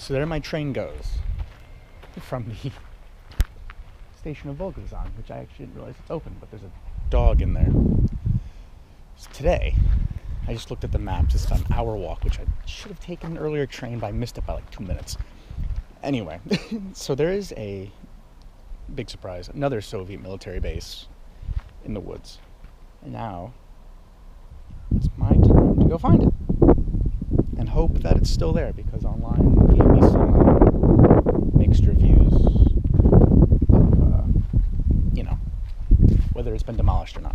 so there my train goes from the station of Vogelsang, which I actually didn't realize it's open, but there's a dog in there. So today, I just looked at the maps. It's an hour walk, which I should have taken an earlier train, but I missed it by like 2 minutes. Anyway, so there is a big surprise, another Soviet military base in the woods. And now, it's my turn to go find it. And hope that it's still there, because online it gave me some mixed reviews of, whether it's been demolished or not.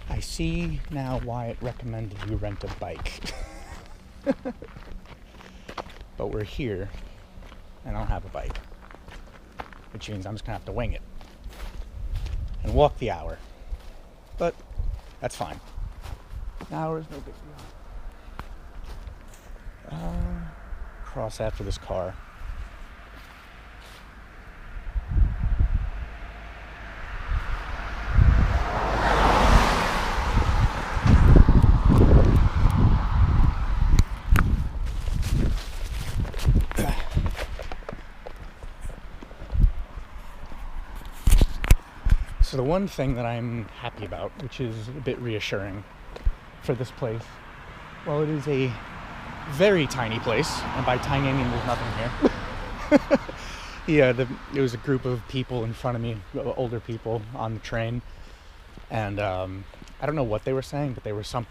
I see now why it recommended you rent a bike. But we're here, and I don't have a bike, which means I'm just gonna have to wing it and walk the hour. But that's fine. An hour is no big deal. Cross after this car. So the one thing that I'm happy about, which is a bit reassuring for this place, well, it is a very tiny place, and by tiny I mean there's nothing here. There was a group of people in front of me, older people on the train, and I don't know what they were saying, but they were saying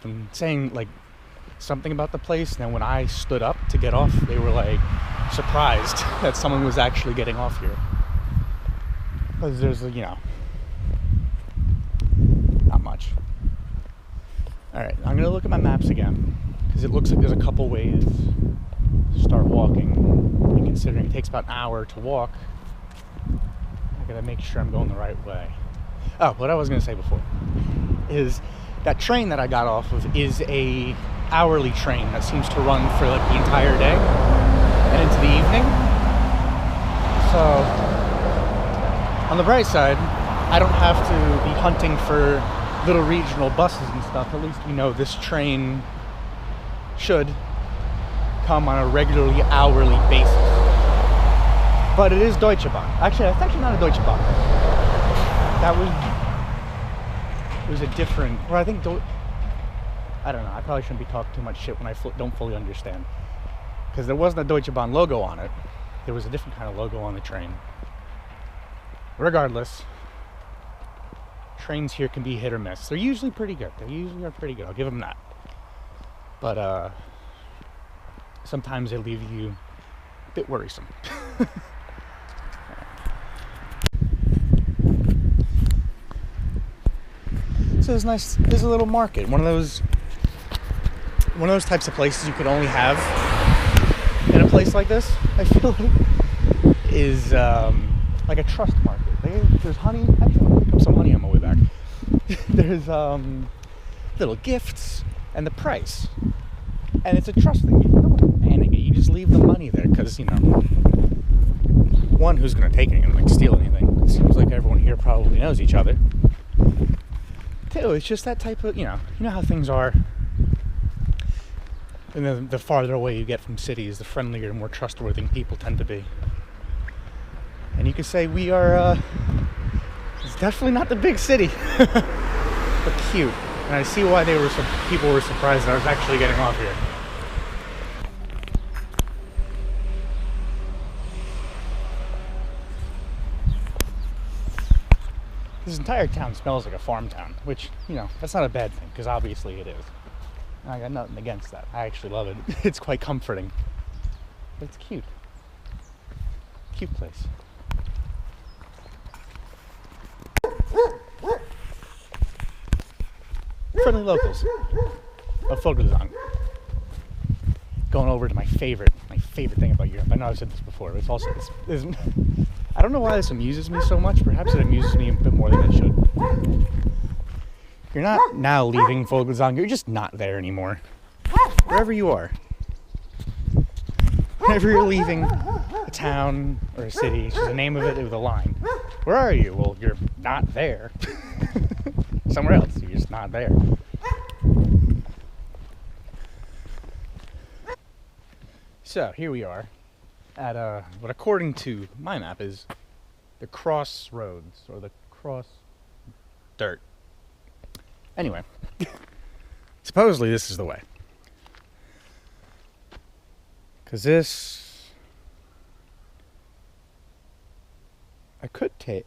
something about the place, and then when I stood up to get off, they were like surprised that someone was actually getting off here. Because there's not much. Alright, I'm going to look at my maps again, because it looks like there's a couple ways to start walking. And considering it takes about an hour to walk, I got to make sure I'm going the right way. Oh, what I was going to say before is that train that I got off of is a hourly train that seems to run for like the entire day and into the evening. So, on the bright side, I don't have to be hunting for little regional buses and stuff. At least we know this train should come on a regularly hourly basis. But it is Deutsche Bahn. Actually, it's actually not a Deutsche Bahn. It was a different, or I think, I don't know, I probably shouldn't be talking too much shit when I don't fully understand. Because there wasn't a Deutsche Bahn logo on it. There was a different kind of logo on the train. Regardless, trains here can be hit or miss. They're usually pretty good. They usually are pretty good. I'll give them that. But sometimes they leave you a bit worrisome. So it's nice. There's a little market. One of those types of places you could only have in a place like this, I feel like, is like a trust market. There's honey. Actually, I'll pick up some honey on my way back. There's little gifts and the price, and it's a trust thing. You don't panic it. You just leave the money there because one, who's gonna take anything, like steal anything? It seems like everyone here probably knows each other. Two, it's just that type of you know how things are. And the farther away you get from cities, the friendlier and more trustworthy people tend to be. And you could say we are, it's definitely not the big city, but cute. And I see why people were surprised that I was actually getting off here. This entire town smells like a farm town, which, that's not a bad thing, because obviously it is. I got nothing against that. I actually love it. It's quite comforting. But it's cute. Cute place. Friendly locals of Vogelsang. Going over to my favorite thing about Europe. I know I've said this before, but it's I don't know why this amuses me so much. Perhaps it amuses me a bit more than it should. You're not now leaving Vogelsang, you're just not there anymore. wherever you are, whenever you're leaving a town or a city, it's just the name of it with a line. Where are you? Well, you're not there. Somewhere else, you're just not there. So here we are at what according to my map is the crossroads, or the cross dirt. Anyway, supposedly this is the way. Because this, I could take,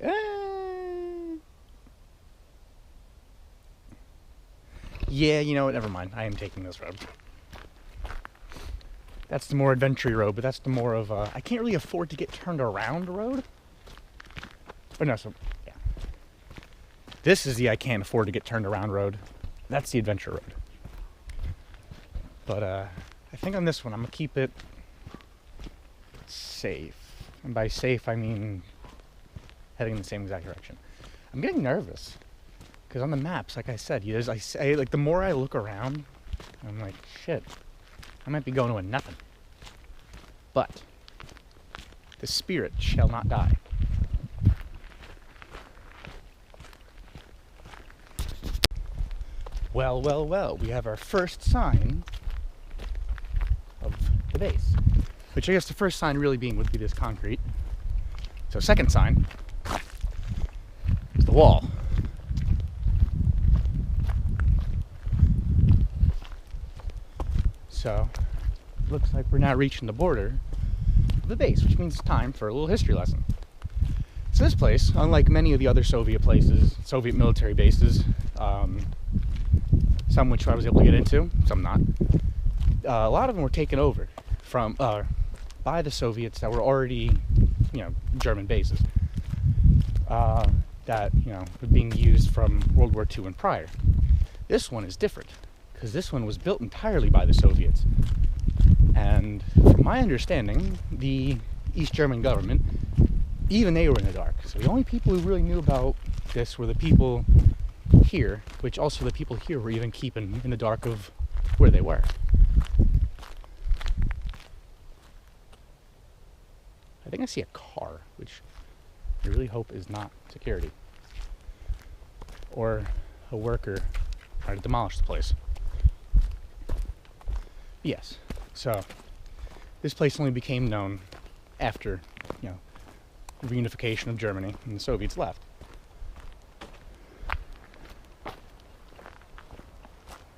yeah, you know what, never mind. I am taking this road. That's the more adventure road, but that's the more of I can't really afford to get turned around road. But no, so, yeah. This is the I can't afford to get turned around road. That's the adventure road. But I think on this one, I'm going to keep it safe. And by safe, I mean heading in the same exact direction. I'm getting nervous. Because on the maps, like I said, like the more I look around, I'm like, shit. I might be going to a nothing. But the spirit shall not die. Well, well, well. We have our first sign of the base. Which I guess the first sign really would be this concrete. So second sign is the wall. So, looks like we're now reaching the border of the base, which means it's time for a little history lesson. So this place, unlike many of the other Soviet places, Soviet military bases, some which I was able to get into, some not, a lot of them were taken over from by the Soviets that were already, German bases that, were being used from World War II and prior. This one is different, because this one was built entirely by the Soviets. And from my understanding, the East German government, even they were in the dark. So the only people who really knew about this were the people here, which also the people here were even keeping in the dark of where they were. I think I see a car, which I really hope is not security. Or a worker trying to demolish the place. Yes, so this place only became known after, the reunification of Germany and the Soviets left.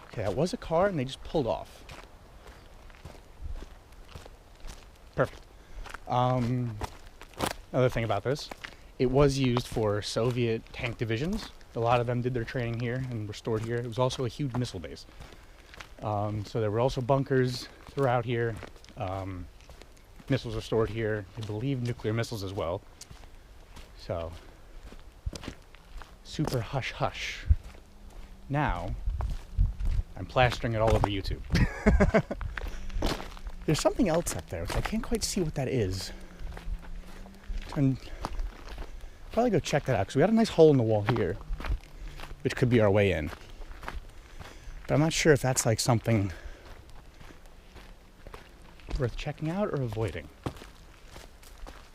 Okay, that was a car and they just pulled off. Perfect. Another thing about this, it was used for Soviet tank divisions. A lot of them did their training here and were stored here. It was also a huge missile base. So there were also bunkers throughout here. Missiles are stored here. I believe nuclear missiles as well. So, super hush hush. Now, I'm plastering it all over YouTube. There's something else up there, which I can't quite see what that is. And probably go check that out, because we got a nice hole in the wall here, which could be our way in. But I'm not sure if that's like something worth checking out or avoiding.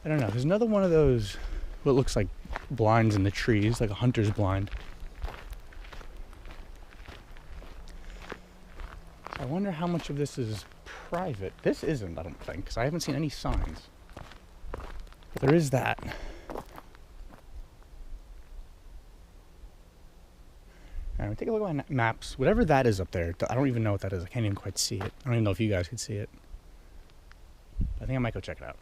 I don't know. There's another one of those, what looks like blinds in the trees, like a hunter's blind. So I wonder how much of this is private. This isn't, I don't think, because I haven't seen any signs. But there is that. Alright, take a look at my maps. Whatever that is up there, I don't even know what that is. I can't even quite see it. I don't even know if you guys could see it. I think I might go check it out.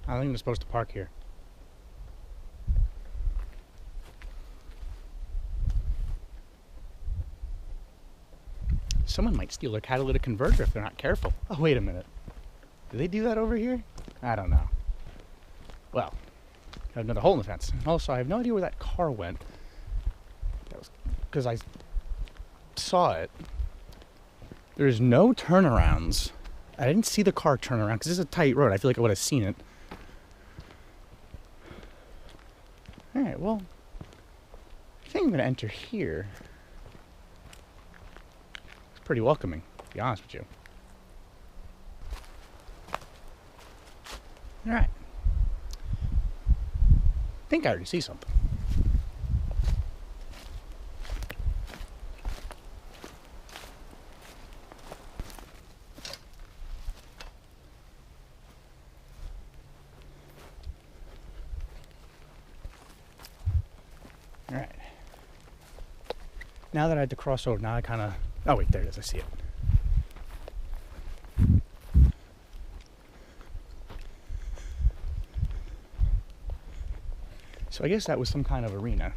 I don't think I'm supposed to park here. Someone might steal their catalytic converter if they're not careful. Oh, wait a minute. Do they do that over here? I don't know. Well, got another hole in the fence. Also, I have no idea where that car went. That was because I saw it There's no turnarounds. I didn't see the car turn around because this is a tight road. I feel like I would have seen it. Alright, well, I think I'm going to enter here. It's pretty welcoming, to be honest with you. Alright. I think I already see something. Alright. Now that I had to cross over, now I kind of... Oh, wait, there it is. I see it. So I guess that was some kind of arena.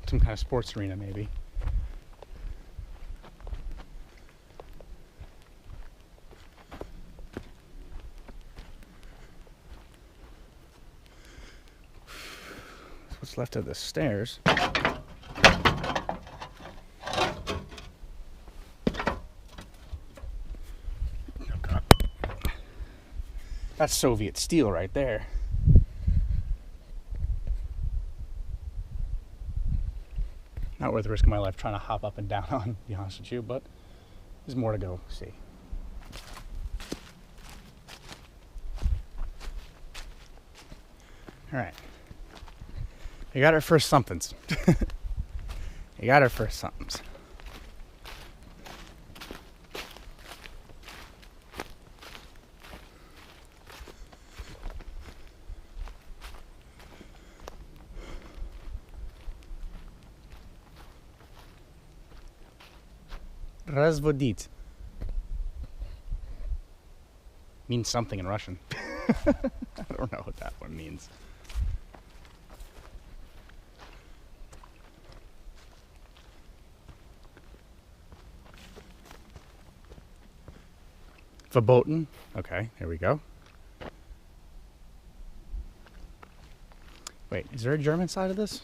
Some kind of sports arena, maybe. What's left of the stairs. That's Soviet steel right there. Not worth the risk of my life trying to hop up and down on, to be honest with you, but there's more to go see. Alright. You got our first somethings. You got our first somethings. Razvodit means something in Russian. I don't know what that one means. Verboten. Okay, here we go. Wait, is there a German side of this?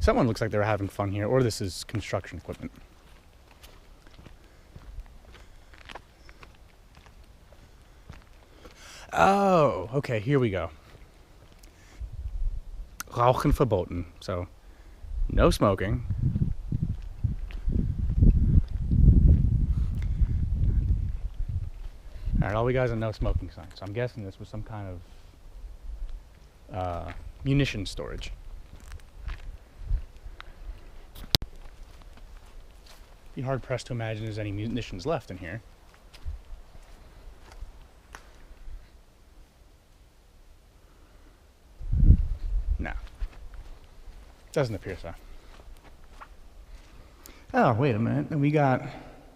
Someone looks like they were having fun here, or this is construction equipment. Oh, okay, here we go. Rauchen verboten. So, no smoking. Alright, all we got is a no smoking sign. So I'm guessing this was some kind of munition storage. Be hard pressed to imagine there's any munitions left in here. No. Doesn't appear so. Oh, wait a minute. And we got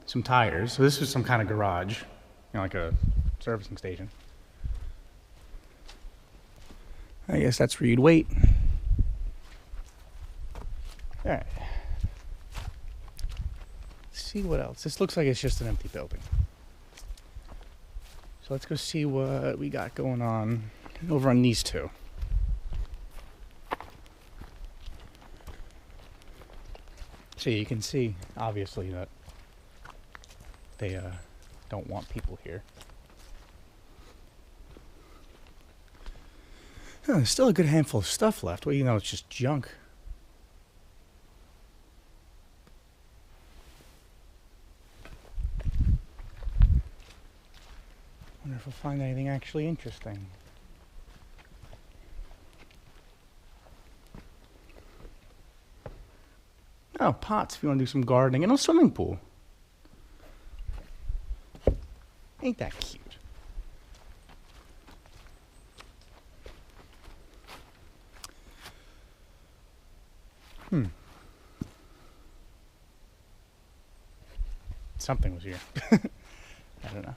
some tires. So this was some kind of garage. You know, like a servicing station. I guess that's where you'd wait. Alright. Let's see what else. This looks like it's just an empty building. So let's go see what we got going on over on these two. So you can see, obviously, that they don't want people here. Oh, there's still a good handful of stuff left. Well, you know, it's just junk. Wonder if we'll find anything actually interesting. Oh, pots if you want to do some gardening, and a swimming pool. Ain't that cute? Something was here. I don't know.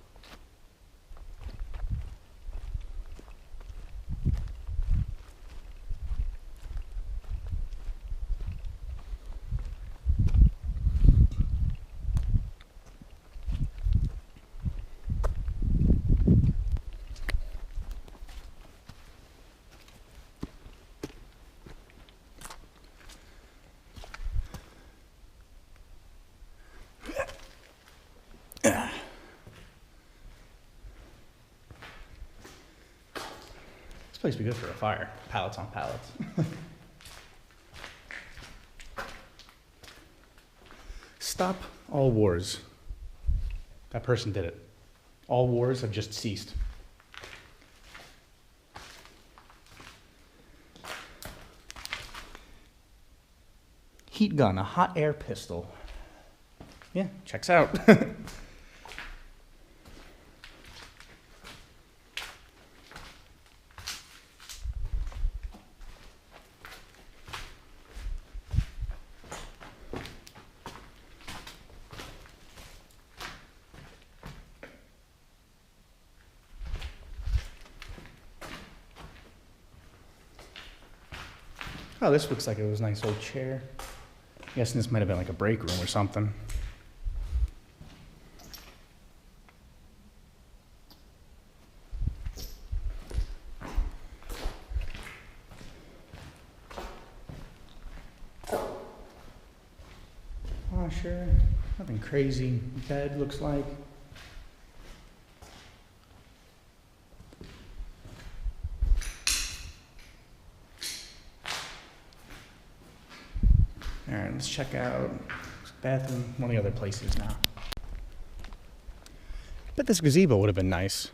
place would be good for a fire. Pallets on pallets. Stop all wars. That person did it. All wars have just ceased. Heat gun, a hot air pistol. Yeah, checks out. Oh, this looks like it was a nice old chair. I'm guessing this might have been like a break room or something. Washer, nothing crazy. Bed looks like. All right, let's check out bathroom, one of the other places now. Bet this gazebo would have been nice.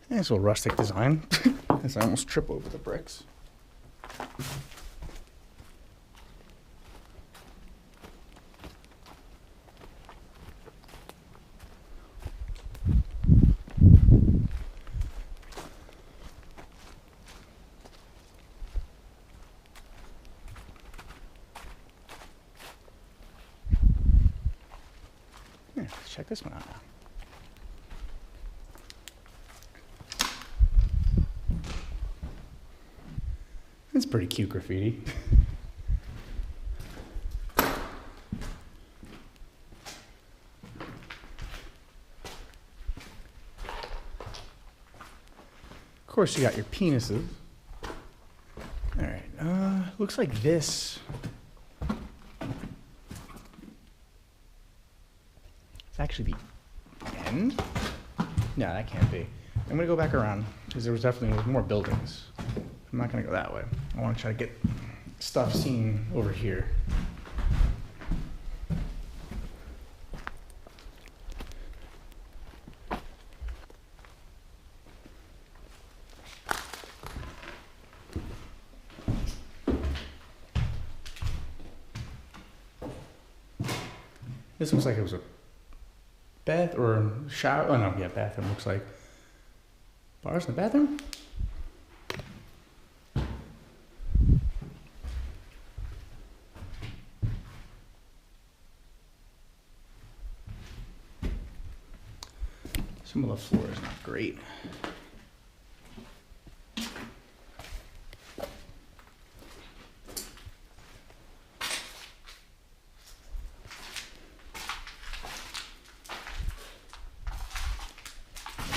Nice little rustic design. As I almost trip over the bricks. Yeah, let's check this one out now. It's pretty cute graffiti. Of course, you got your penises. All right, looks like this. It's actually the end? No, that can't be. I'm gonna go back around because there was definitely more buildings. I'm not gonna go that way. I wanna try to get stuff seen over here. This looks like it was a bath or a shower. Oh no, yeah, bathroom looks like. Bars in the bathroom? Some of the floor is not great.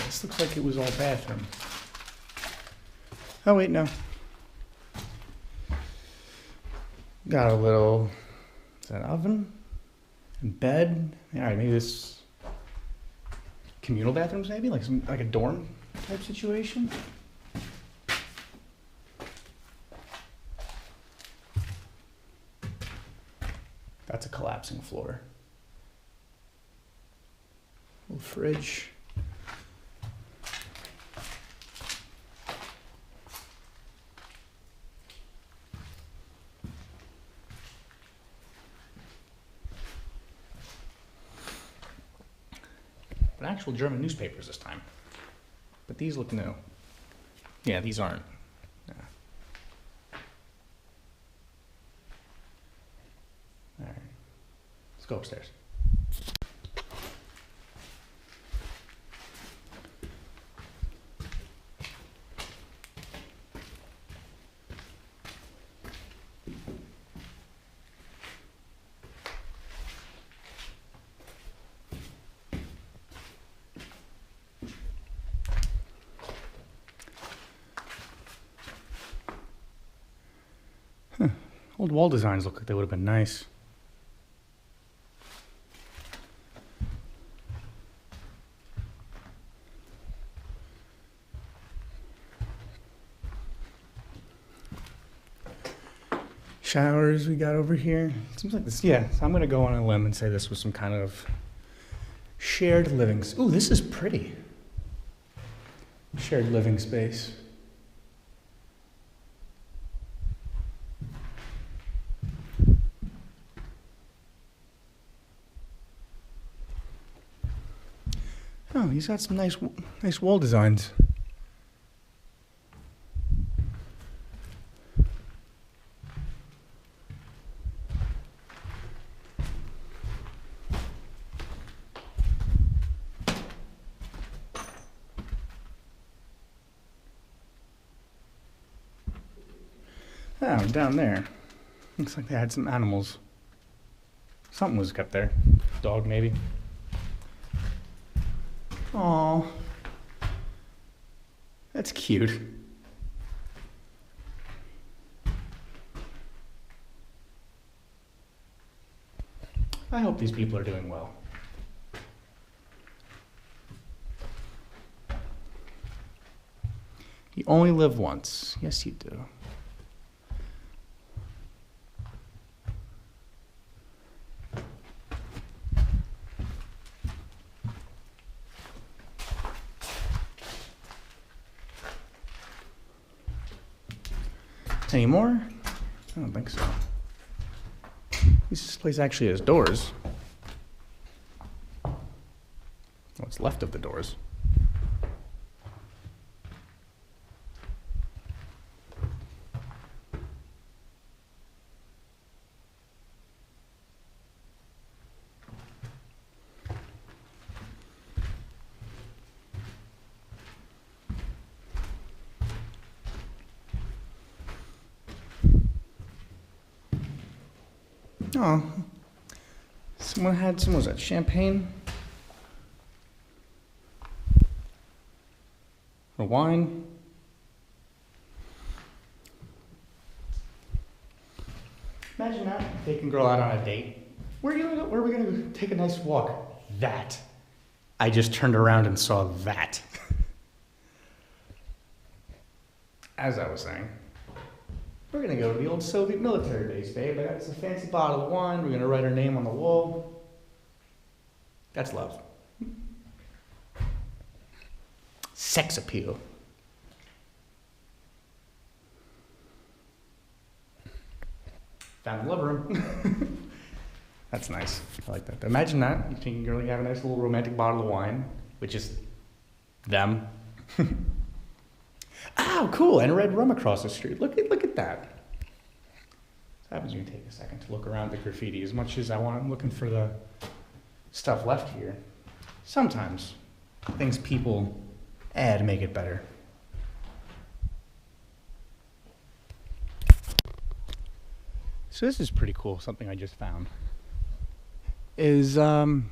This looks like it was all bathroom. Oh wait, no. Got a little, is that oven? And bed? All right, maybe this communal bathrooms maybe? Like a dorm type situation? That's a collapsing floor. Little fridge. But actual German newspapers this time. But these look new. Yeah, these aren't. Yeah. All right, let's go upstairs. Old wall designs look like they would have been nice. showers we got over here. It seems like this, yeah, so I'm gonna go on a limb and say this was some kind of shared living. Ooh, this is pretty. Shared living space. Oh, he's got some nice wall designs. Oh, down there. Looks like they had some animals. Something was kept there. Dog, maybe. Aww. That's cute. I hope these people are doing well. You only live once. Yes, you do. Any more? I don't think so. This place actually has doors. What's left of the doors? Oh, someone was that champagne? Or wine? Imagine that, taking a girl out on a date. Where are we gonna take a nice walk? That. I just turned around and saw that. As I was saying. We're gonna go to the old Soviet military base, babe. I got us a fancy bottle of wine. We're gonna write our name on the wall. That's love. Sex appeal. Found the lover room. That's nice. I like that. Imagine that. You think you're gonna have a nice little romantic bottle of wine, which is them. Oh, cool, and red rum across the street. Look at that. What happens when you take a second to look around the graffiti? As much as I'm looking for the stuff left here. Sometimes things people add make it better. So this is pretty cool, something I just found. They're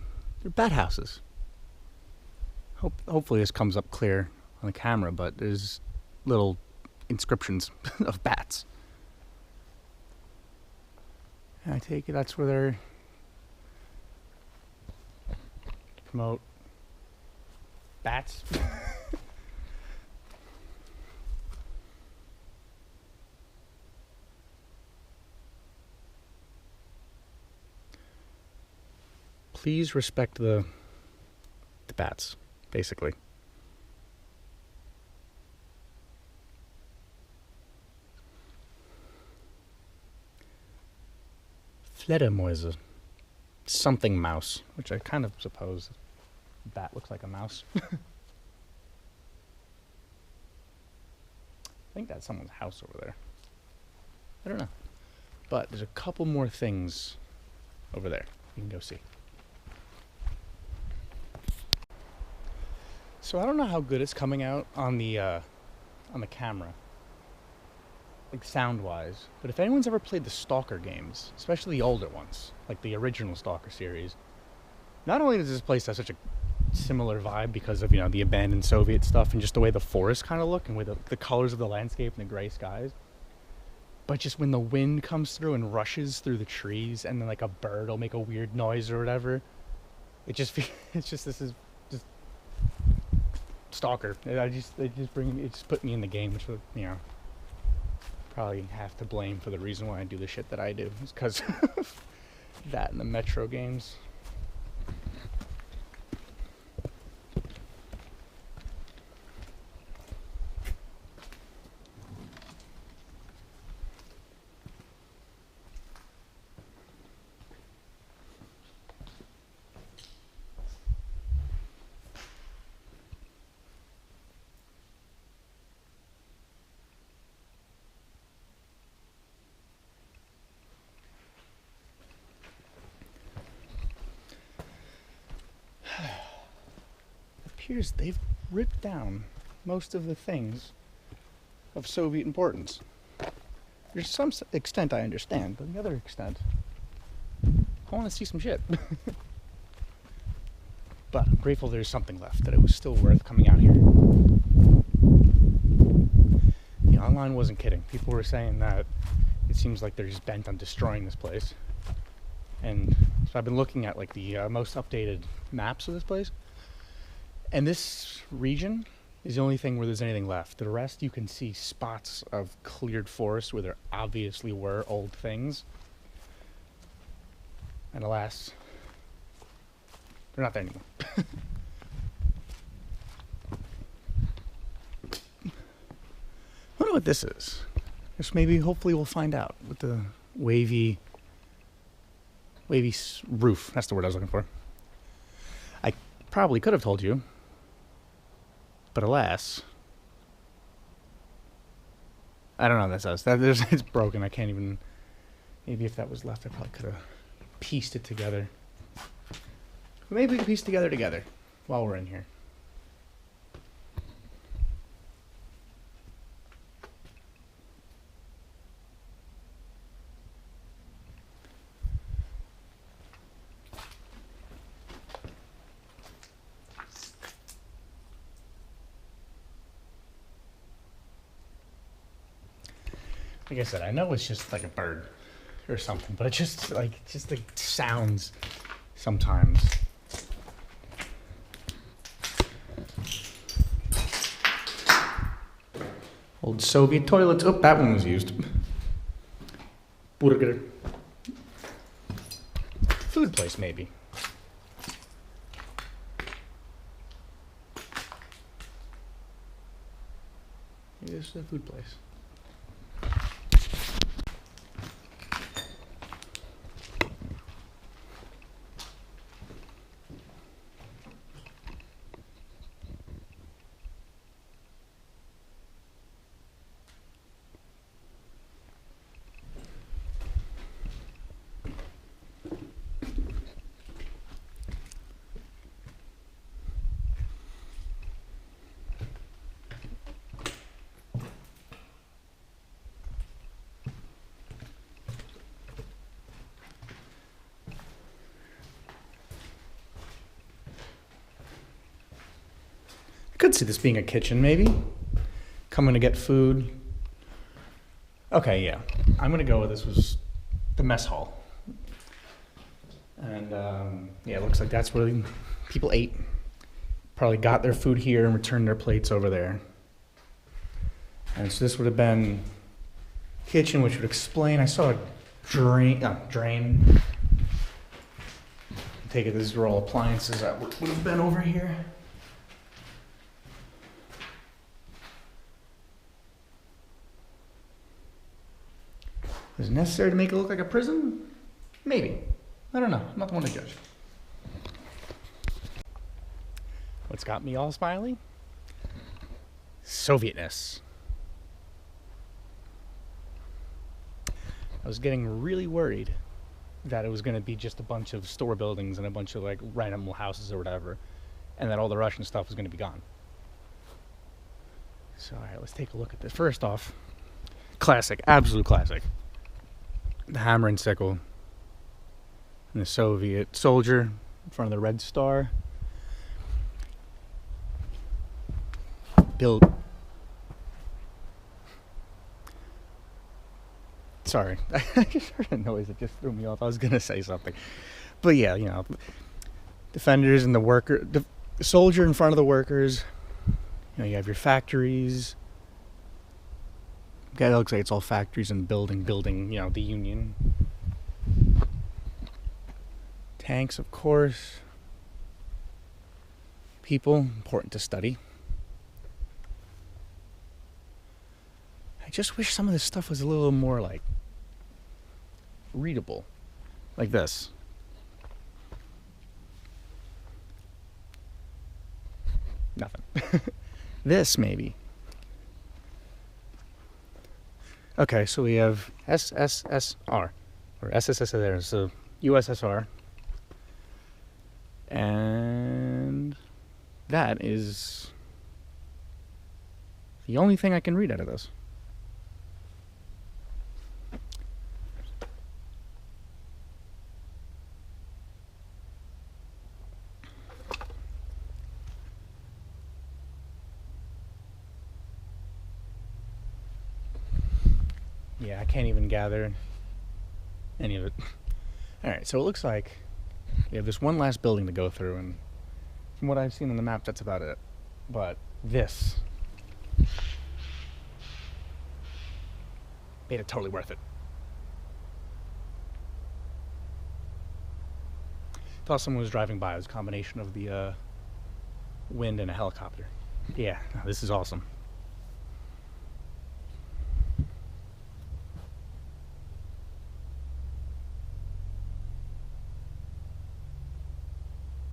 bat houses. Hopefully this comes up clear on the camera, but there's little inscriptions of bats. And I take it that's where they're promote bats. Please respect the bats, basically. Fledermäuse. Something mouse, which I kind of suppose a bat looks like a mouse. I think that's someone's house over there. I don't know. But there's a couple more things over there. You can go see. So I don't know how good it's coming out on the camera, like sound-wise. But if anyone's ever played the Stalker games, especially the older ones, like the original Stalker series, not only does this place have such a similar vibe because of, you know, the abandoned Soviet stuff and just the way the forests kind of look and with the colors of the landscape and the gray skies, but just when the wind comes through and rushes through the trees and then like a bird will make a weird noise or whatever, this is just Stalker. It just put me in the game, which, you know, Probably have to blame for the reason why I do the shit that I do. It's because of that and the Metro games. Appears they've ripped down most of the things of Soviet importance. There's some extent I understand, but the other extent, I want to see some shit. But I'm grateful there's something left, that it was still worth coming out here. You know, online wasn't kidding. People were saying that it seems like they're just bent on destroying this place. And so I've been looking at like the most updated maps of this place. And this region is the only thing where there's anything left. The rest, you can see spots of cleared forest where there obviously were old things. And alas, they're not there anymore. I wonder what this is. Just maybe, hopefully we'll find out with the wavy roof. That's the word I was looking for. I probably could have told you. But alas, I don't know what that says. It's broken. I can't even. Maybe if that was left, I probably could have pieced it together. Maybe we can piece together while we're in here. Like I said, I know it's just like a bird or something, but it just like sounds sometimes. Old Soviet toilets. Oh, that one was used. Burger. Food place, maybe. Maybe this is a food place. Could see this being a kitchen, maybe. Coming to get food. Okay, yeah. I'm gonna go with this was the mess hall. And yeah, it looks like that's where people ate. Probably got their food here and returned their plates over there. And so this would have been kitchen, which would explain. I saw a drain. I take it these are all appliances that would have been over here. Is it necessary to make it look like a prison? Maybe. I don't know. I'm not the one to judge. What's got me all smiley? Sovietness. I was getting really worried that it was going to be just a bunch of store buildings and a bunch of like random little houses or whatever, and that all the Russian stuff was going to be gone. So, all right, let's take a look at this. First off, classic, absolute classic. The hammer and sickle, and the Soviet soldier in front of the Red Star. Built. Sorry, I just heard a noise that just threw me off. I was gonna say something, but yeah, you know, defenders and the worker, the soldier in front of the workers. You know, you have your factories, Okay, it looks like it's all factories and building, you know, the Union. Tanks, of course. People, important to study. I just wish some of this stuff was a little more, like, readable. Like this. Nothing. This, maybe. Okay, so we have SSSR, or SSSR, so USSR. And that is the only thing I can read out of this. Yeah, I can't even gather any of it. Alright, so it looks like we have this one last building to go through, and from what I've seen on the map, that's about it. But this made it totally worth it. Thought someone was driving by. It was a combination of the wind and a helicopter. Yeah, this is awesome.